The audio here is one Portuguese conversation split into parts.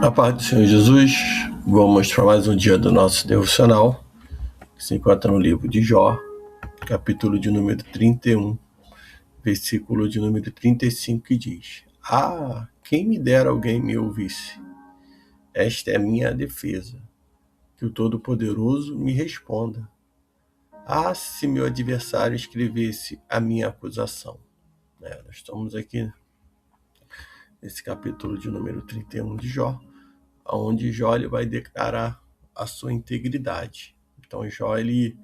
A paz do Senhor Jesus, vamos para mais um dia do nosso devocional, que se encontra no livro de Jó, capítulo de número 31, versículo de número 35, que diz: quem me dera alguém me ouvisse. Esta é a minha defesa, que o Todo-Poderoso me responda. Se meu adversário escrevesse a minha acusação. Nós estamos aqui nesse capítulo de número 31 de Jó, onde Jó ele vai declarar a sua integridade. Então Jó ele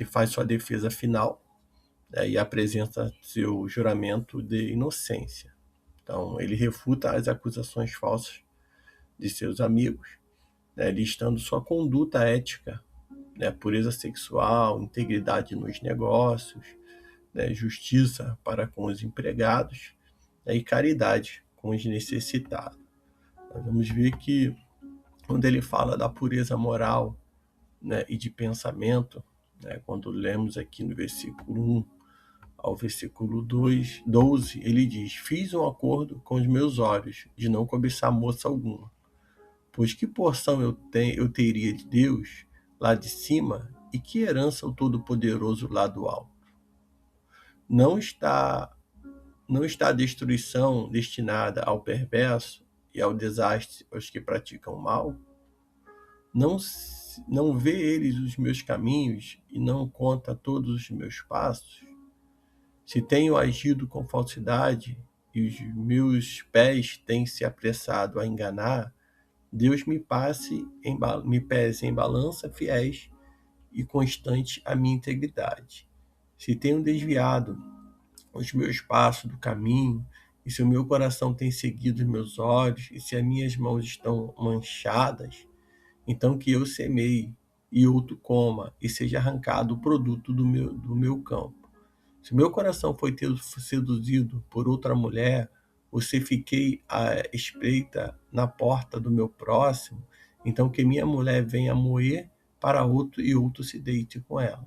faz sua defesa final, né, e apresenta seu juramento de inocência. Então ele refuta as acusações falsas de seus amigos, né, listando sua conduta ética, né, pureza sexual, integridade nos negócios, né, justiça para com os empregados, né, e caridade com os necessitados. Nós vamos ver que quando ele fala da pureza moral, né, e de pensamento, né, quando lemos aqui no versículo 1 ao versículo 12, ele diz: fiz um acordo com os meus olhos de não cobiçar moça alguma, pois que porção eu teria de Deus lá de cima e que herança o Todo-Poderoso lá do alto? Não está, não está a destruição destinada ao perverso e ao desastre aos que praticam mal? Não vê eles os meus caminhos e não conta todos os meus passos? Se tenho agido com falsidade e os meus pés têm se apressado a enganar, Deus me pese em balança fiéis e constante a minha integridade. Se tenho desviado os meus passos do caminho, e se o meu coração tem seguido os meus olhos, e se as minhas mãos estão manchadas, então que eu semeie e outro coma, e seja arrancado o produto do meu campo. Se meu coração foi seduzido por outra mulher, ou se fiquei à espreita na porta do meu próximo, então que minha mulher venha moer para outro e outro se deite com ela.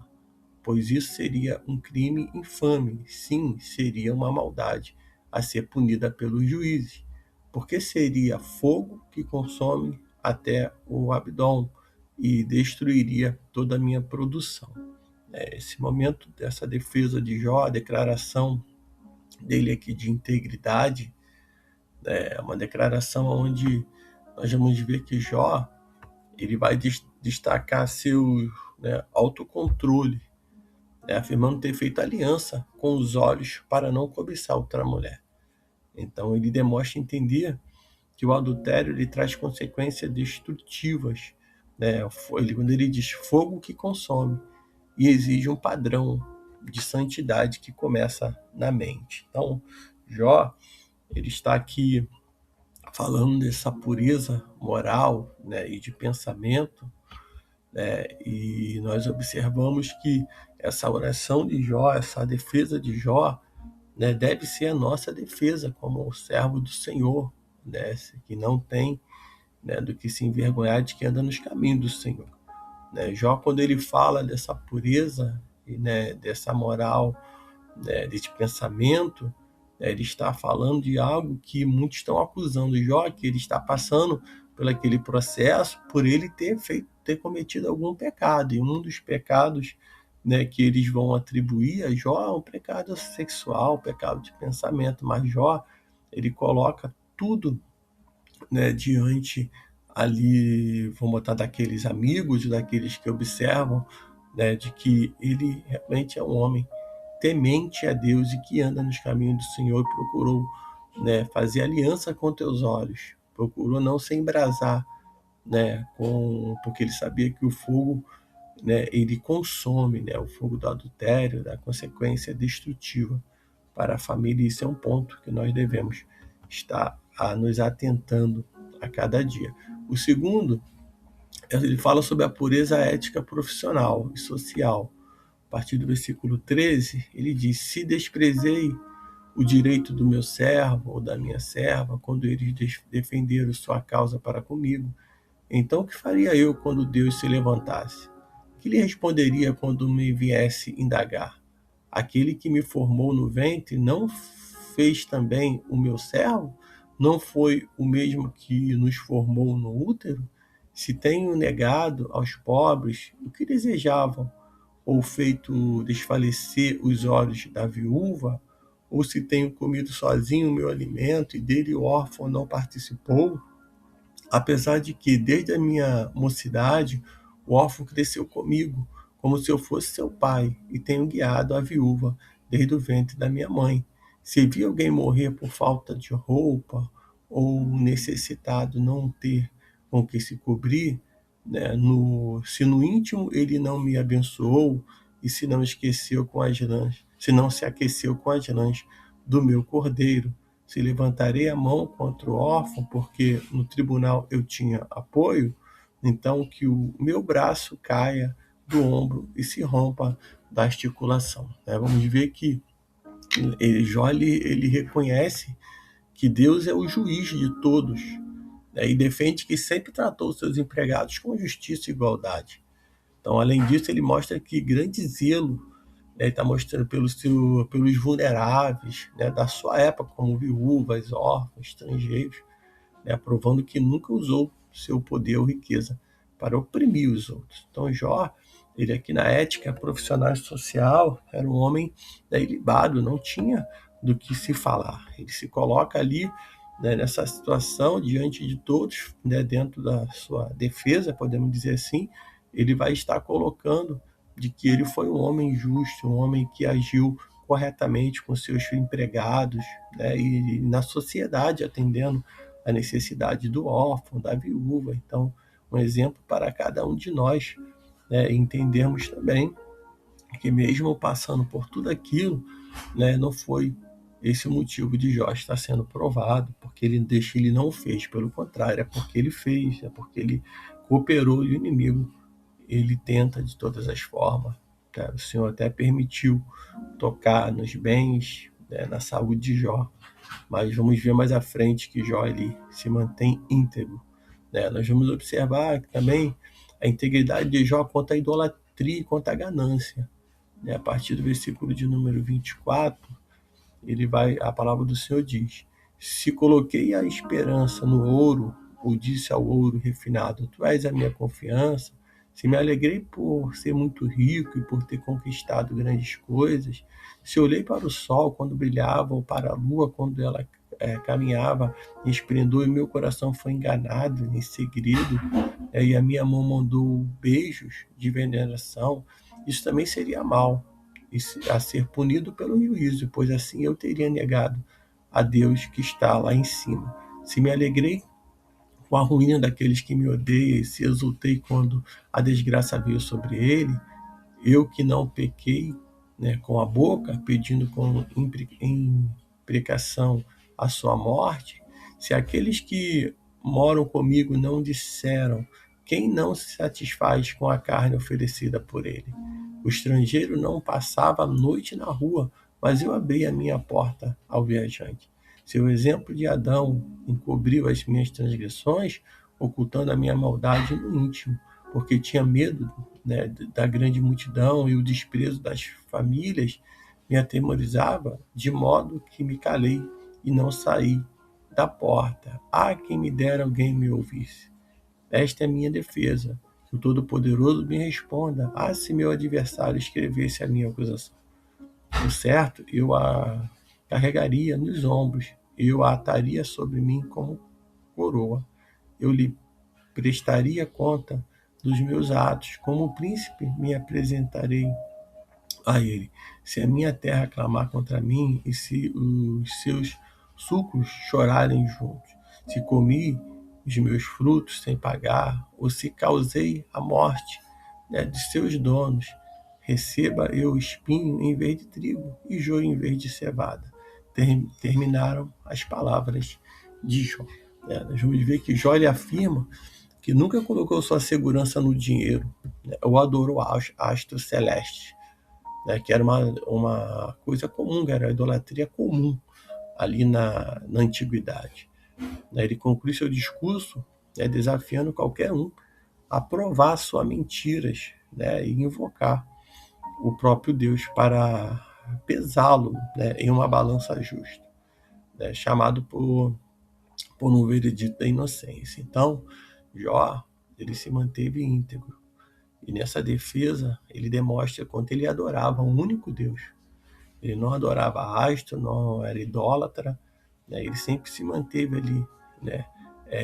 Pois isso seria um crime infame, sim, seria uma maldade a ser punida pelos juízes, porque seria fogo que consome até o abdômen e destruiria toda a minha produção. Esse momento dessa defesa de Jó, a declaração dele aqui de integridade, é uma declaração onde nós vamos ver que Jó ele vai destacar seu, né, autocontrole, né, afirmando ter feito aliança com os olhos para não cobiçar outra mulher. Então ele demonstra entender que o adultério ele traz consequências destrutivas, né? Quando ele diz fogo que consome, e exige um padrão de santidade que começa na mente. Então, Jó, ele está aqui falando dessa pureza moral, né, e de pensamento, né, e nós observamos que essa oração de Jó, essa defesa de Jó, né, deve ser a nossa defesa como servo do Senhor, né, que não tem, né, do que se envergonhar de que anda nos caminhos do Senhor. Né? Jó, quando ele fala dessa pureza e, né, dessa moral, né, desse pensamento, né, ele está falando de algo que muitos estão acusando Jó, que ele está passando por aquele processo por ele ter cometido algum pecado. E um dos pecados, né, que eles vão atribuir a Jó é um pecado sexual, um pecado de pensamento. Mas Jó, ele coloca tudo, né, diante ali, vou botar daqueles amigos, daqueles que observam, né, de que ele realmente é um homem temente a Deus e que anda nos caminhos do Senhor e procurou, né, fazer aliança com teus olhos, procurou não se embrasar, né, porque ele sabia que o fogo, né, ele consome, né, o fogo do adultério, da consequência destrutiva para a família. Isso é um ponto que nós devemos estar nos atentando a cada dia. O segundo, ele fala sobre a pureza ética profissional e social. A partir do versículo 13, ele diz: se desprezei o direito do meu servo ou da minha serva, quando eles defenderam sua causa para comigo, então o que faria eu quando Deus se levantasse? Que lhe responderia quando me viesse indagar? Aquele que me formou no ventre não fez também o meu servo? não foi o mesmo que nos formou no útero? Se tenho negado aos pobres o que desejavam, ou feito desfalecer os olhos da viúva, ou se tenho comido sozinho o meu alimento e dele o órfão não participou, apesar de que, desde a minha mocidade, o órfão cresceu comigo, como se eu fosse seu pai, e tenho guiado a viúva desde o ventre da minha mãe. Se vi alguém morrer por falta de roupa, ou necessitado não ter com que se cobrir, né, se no íntimo ele não me abençoou, e se não esqueceu com as lãs, se não se aqueceu com as lãs do meu cordeiro, se levantarei a mão contra o órfão, porque no tribunal eu tinha apoio, então que o meu braço caia do ombro e se rompa da articulação. Né? Vamos ver que Jó ele reconhece que Deus é o juiz de todos, né? E defende que sempre tratou seus empregados com justiça e igualdade. Então, além disso, ele mostra que grande zelo, né, ele está mostrando pelos vulneráveis, né, da sua época, como viúvas, órfãos, estrangeiros, né, provando que nunca usou seu poder ou riqueza para oprimir os outros. Então, Jó, ele aqui na ética profissional e social, era um homem, né, ilibado, não tinha do que se falar. Ele se coloca ali, né, nessa situação diante de todos, né, dentro da sua defesa, podemos dizer assim, ele vai estar colocando de que ele foi um homem justo, um homem que agiu corretamente com seus empregados, né, e na sociedade atendendo a necessidade do órfão, da viúva. Então, um exemplo para cada um de nós, né, entendermos também que mesmo passando por tudo aquilo, né, não foi esse o motivo de Jó estar sendo provado, porque ele não fez, pelo contrário, é porque ele fez, é porque ele cooperou e o inimigo ele tenta de todas as formas. Tá? O Senhor até permitiu tocar nos bens, né, na saúde de Jó, mas vamos ver mais à frente que Jó ele se mantém íntegro. Né? Nós vamos observar também a integridade de Jó quanto à idolatria e quanto à ganância. Né? A partir do versículo de número 24, a palavra do Senhor diz: se coloquei a esperança no ouro, ou disse ao ouro refinado, tu és a minha confiança, se me alegrei por ser muito rico e por ter conquistado grandes coisas, se olhei para o sol quando brilhava, ou para a lua quando ela caminhava em esplendor, e meu coração foi enganado em segredo, e a minha mão mandou beijos de veneração, isso também seria mal, a ser punido pelo juízo, pois assim eu teria negado a Deus que está lá em cima. Se me alegrei com a ruína daqueles que me odeiam, e se exultei quando a desgraça veio sobre ele, eu que não pequei, né, com a boca, pedindo com imprecação a sua morte, se aqueles que moram comigo não disseram, quem não se satisfaz com a carne oferecida por ele? O estrangeiro não passava a noite na rua, mas eu abri a minha porta ao viajante. Seu exemplo de Adão encobriu as minhas transgressões, ocultando a minha maldade no íntimo, porque tinha medo, né, da grande multidão, e o desprezo das famílias me atemorizava, de modo que me calei e não saí da porta. Ah, quem me dera alguém me ouvisse. Esta é a minha defesa. Que o Todo-Poderoso me responda. Ah, se meu adversário escrevesse a minha acusação. Por certo, eu a carregaria nos ombros, eu a ataria sobre mim como coroa. Eu lhe prestaria conta dos meus atos. Como príncipe, me apresentarei a ele. Se a minha terra clamar contra mim, e se os seus sucos chorarem juntos, se comi os meus frutos sem pagar, ou se causei a morte, né, de seus donos, receba eu espinho em vez de trigo e joio em vez de cevada. Terminaram as palavras de Jó. Nós vamos ver que Jó ele afirma que nunca colocou sua segurança no dinheiro, né, ou adorou astros celestes, né, que era uma coisa comum, era a idolatria comum ali na antiguidade. Né. Ele conclui seu discurso, né, desafiando qualquer um a provar suas mentiras, né, e invocar o próprio Deus para pesá-lo, né, em uma balança justa, né, chamado por por um veredito da inocência. Então, Jó, ele se manteve íntegro. E nessa defesa, ele demonstra quanto ele adorava um único Deus. Ele não adorava astro, não era idólatra, né? Ele sempre se manteve ali, né,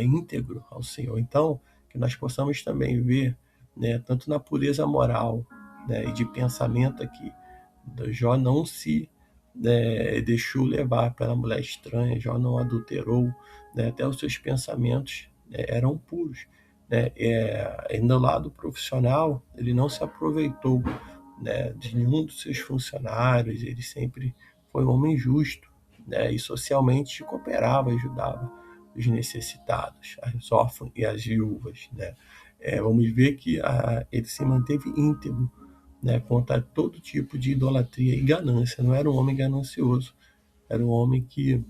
íntegro ao Senhor. Então, que nós possamos também ver, né, tanto na pureza moral, né, e de pensamento aqui, Jó não se, né, deixou levar pela mulher estranha, Jó não adulterou, né, até os seus pensamentos, né, eram puros. Né, e no lado profissional, ele não se aproveitou, né, de nenhum dos seus funcionários, ele sempre foi um homem justo, né, e socialmente cooperava, ajudava os necessitados, as órfãs e as viúvas. Né. Vamos ver que ele se manteve íntegro, né, contra todo tipo de idolatria e ganância. Não era um homem ganancioso, era um homem que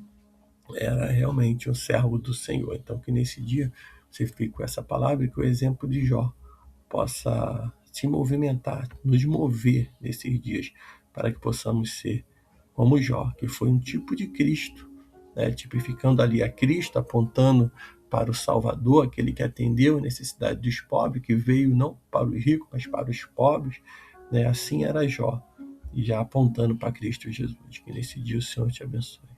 era realmente um servo do Senhor. Então, que nesse dia você fique com essa palavra e que o exemplo de Jó possa se movimentar, nos mover nesses dias, para que possamos ser como Jó, que foi um tipo de Cristo, né? Tipificando ali a Cristo, apontando para o Salvador, aquele que atendeu a necessidade dos pobres, que veio não para os ricos, mas para os pobres. Né? Assim era Jó, e já apontando para Cristo Jesus. Que nesse dia o Senhor te abençoe.